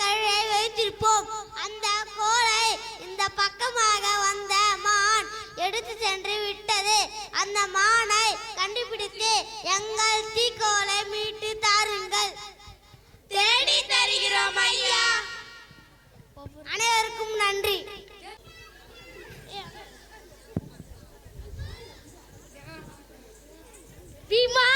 கழுவை வைத்திருப்போம். அந்த கோலை இந்த பக்கமாக வந்த மான் எடுத்து சென்று விட்டது. அந்த மானை கண்டுபிடித்து எங்கள் தீக்கோலை மீட்டு தாருங்கள். தேடி தருகிறோம் ஐயா. அனைவருக்கும் நன்றி. பீமா,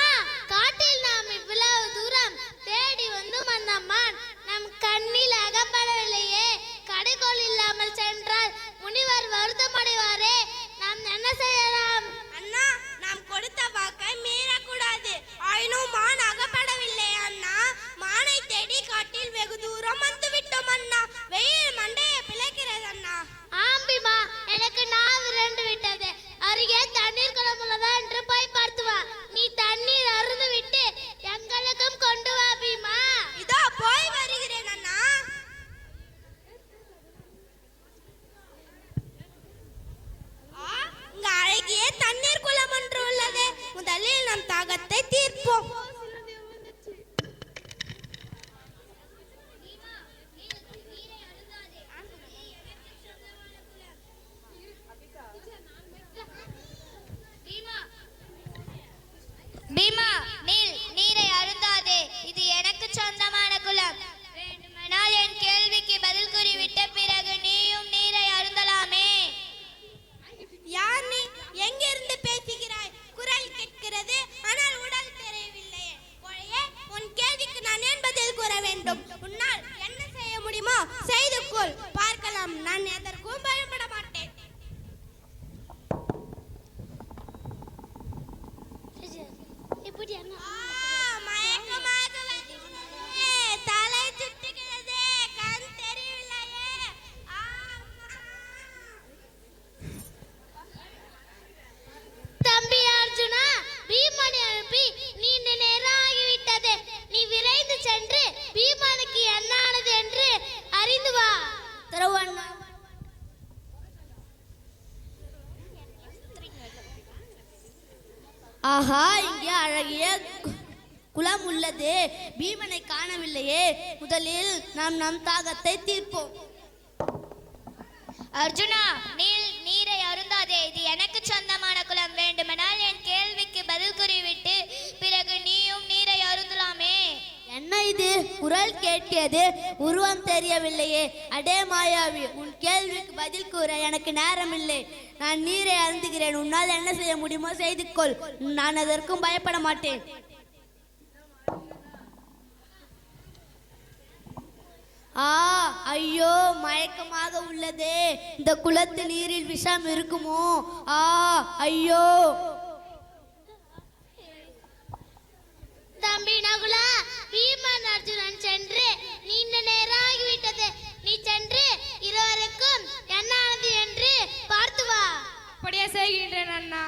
காட்டில் நாம் இவ்வளவு தூரம் தேடி வந்தும் அந்த மான் நம் கண்ணில் அகப்படவில்லையே. கடைக்கோள் இல்லாமல் சென்றால் முனிவர் வருத்தமடைவாரே. நாம் என்ன செய்யலாம்? அண்ணா, நாம் கொடுத்த வாக்கை மீறக்கூடாது. ஆயினும் மான் அகப்படவில்லை அண்ணா. மானை தேடி காட்டில் வெகு தூரம் வந்து விட்டோம் அண்ணா. வெயில் மண்டையை பிழைக்கிறது அண்ணா. ஆம் பீமா, எனக்கு நாவு ரெண்டு விட்டது. அருகே தண்ணீர் குளம் உள்ளதா என்று போய் பார்த்து வா. நீ தண்ணீர் அருந்து விட்டு எங்களுக்கும் கொண்டு வா பீமா. இதோ போய் வருகிறேன் அண்ணா. இங்க அழகிய தண்ணீர் குளம் ஒன்று உள்ளது. முதலில் நம் தாகத்தை தீர்ப்போம். பீமா, நீரை அருந்தாதே. இது எனக்கு சொந்தமான குளம். வேண்டுமானால் என் கேள்விக்கு பதில் கூறிவிட்ட பிறகு நீயும் நீரை அருந்தலாமே. யார் நீ? எங்கிருந்து பேசுகிறாய்? குரல் கேட்கிறது, ஆனால் உடல் தெரியவில்லை. கோழையே, உன் கேள்விக்கு நான் ஏன் பதில் கூற வேண்டும்? உன்னால் என்ன செய்ய முடியுமோ செய்து கொள். பார்க்கலாம். நான் எதற்கும் பயப்பட மாட்டேன். மயக்கமாக வருகிறதே, தலை சுற்றுகிறதே, கண் தெரியவில்லையே. தம்பி அர்ஜுனா, பீமனை அனுப்பி நீண்ட நேரம் ஆகிவிட்டது. நீ விரைந்து சென்று பீமனுக்கு என்ன ஆனது என்று அறிந்து வா. தருவண்ணா. ஆஹா, இங்கே அழகிய குளம் உள்ளது. பீமனை காணவில்லையே. முதலில் நாம் நம் தாகத்தை தீர்ப்போம். அர்ஜுனா, நீரை அருந்தாதே. இது எனக்கு சொந்தமான குளம். வேண்டுமானால் என் கேள்விக்கு பதில் கூறிவிட்டு பிறகு நீயும் நீரை அருந்தலாமே. என்ன இது? குரல் கேட்கிறது, உருவம் தெரியவில்லையே. அடே மாயாவி, உன் கேள்விக்கு பதில் கூற எனக்கு நேரம் இல்லை. நான் நீரை அருந்துகிறேன். உன்னால் என்ன செய்ய முடியுமோ செய்து கொள். நான் அதற்கும் பயப்பட மாட்டேன். ஐயோ, மயக்கமாக உள்ளதே. இந்த குளத்து நீரில் விஷம் இருக்குமோ? ஐயோ. தம்பி நகுலா, பீமன் அர்ஜுனன் சென்று நீண்ட நேரம் ஆகிவிட்டது. நீ சென்று இருவருக்கும் என்ன ஆனது என்று பார்த்து வா. அப்படியே செய்கின்றேன் அண்ணா.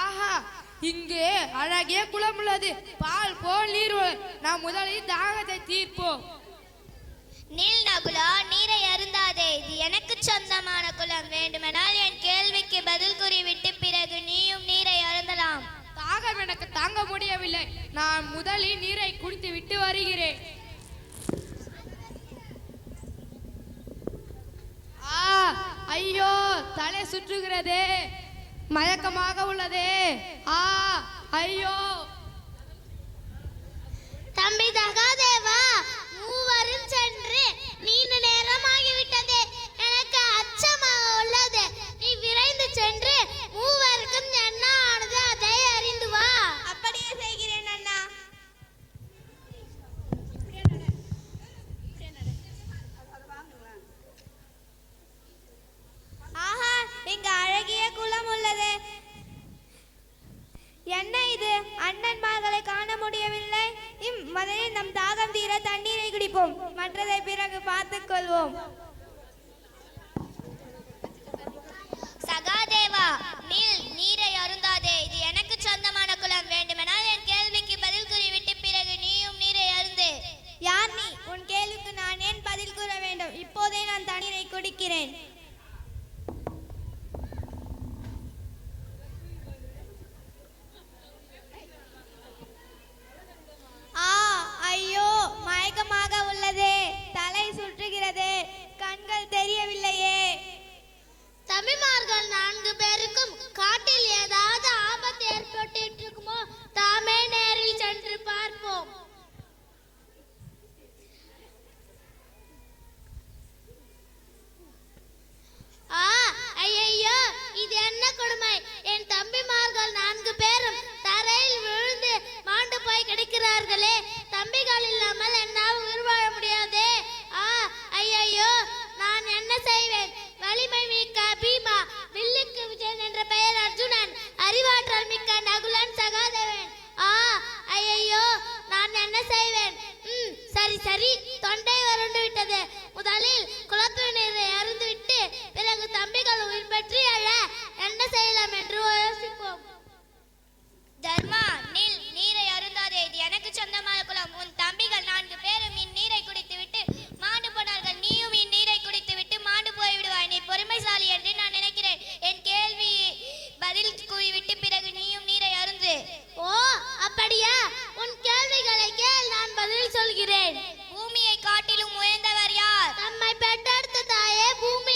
ஆஹா, இங்கே அழகிய குளம் உள்ளது. பால் போல் நீர். நாம் முதலில் தாகத்தை தீர்ப்போம். நகுலா, நீரை அருந்தாதே. இது எனக்கு சொந்தமான குளம். வேண்டுமானால் என் கேள்விக்கு பதில் கூறிவிட்டு பிறகு நீயும் நீரை அருந்தலாம். தாகம் எனக்கு தாங்க முடியவில்லை. நான் முதலில் நீரை குடித்து விட்டு வருகிறேன். ஐயோ, தலை சுற்றுகிறதே, மயக்கமாக உள்ளதே. ஐயோ. தம்பி சகாதேவா, மூவரும் சென்று நீண்ட நேரம் ஆகிவிட்டது. எனக்கு அச்சமாக உள்ளது. நீ விரைந்து சென்று மூவருக்கும் என்ன ஆனது அதை அறிந்து வா. அப்படியே செய்கிறேன் அண்ணா. ஆஹா, இங்க அழகிய குளம் உள்ளது. என்ன இது? அண்ணன்மார்களை காண முடியவில்லை. முதலில் நம் தாகம் தீர தண்ணீரை குடிப்போம். மற்றதை பிறகு பார்த்துக் கொள்வோம். சகாதேவா, நீரை அருந்தாதே. இது எனக்கு சொந்தமான குளம். வேண்டுமானால் என் கேள்விக்கு பதில் கூறிவிட்டு பிறகு நீயும் நீரை அருந்து. யார் நீ? உன் கேள்விக்கு நான் ஏன் பதில் கூற வேண்டும்? இப்போதே நான் தண்ணீரை குடிக்கிறேன். பெற்றோர்களே, தம்பிகள் இல்லாமல் என்னால் உயிர் வாழ முடியாதே. ஐயையோ, நான் என்ன செய்வேன்? வலிமை மிக்க பீமா, வில்லுக்கு விஜயன் என்ற பெயர் அர்ஜுனன், அறிவாற்றல் மிக்க நகுலன் சகாதேவன். ஐயையோ, நான் என்ன செய்வேன்? சரி சரி, தொண்டை வறண்டு விட்டது. முதலில் குளத்து நீரை அருந்துவிட்டு பிறகு தம்பிகள் உயிர் பற்றி அழ என்ன செய்யலாம் என்று யோசிப்போம். தர்மா, நில், நீரை அருந்தாதே. இது எனக்கு சொந்தமான குளம். உன் தம்பிகள் 4 பேரும் இந்நீரை குடித்துவிட்டு மாண்டு போனார்கள். நீயும் இந்நீரை குடித்துவிட்டு மாண்டு போய்விடுவாய். நீ பொறுமைசாலி என்று நான் நினைக்கிறேன். என் கேள்வி பதில் கூறிவிட்டு பிறகு நீயும் நீரை அருந்து. ஓ, அப்படியா? உன் கேள்விகளை கேள், நான் பதில் சொல்கிறேன். பூமியை காட்டிலும் உயர்ந்தவர் யார்? நம்மை பெற்றெடுத்த தாயே பூமி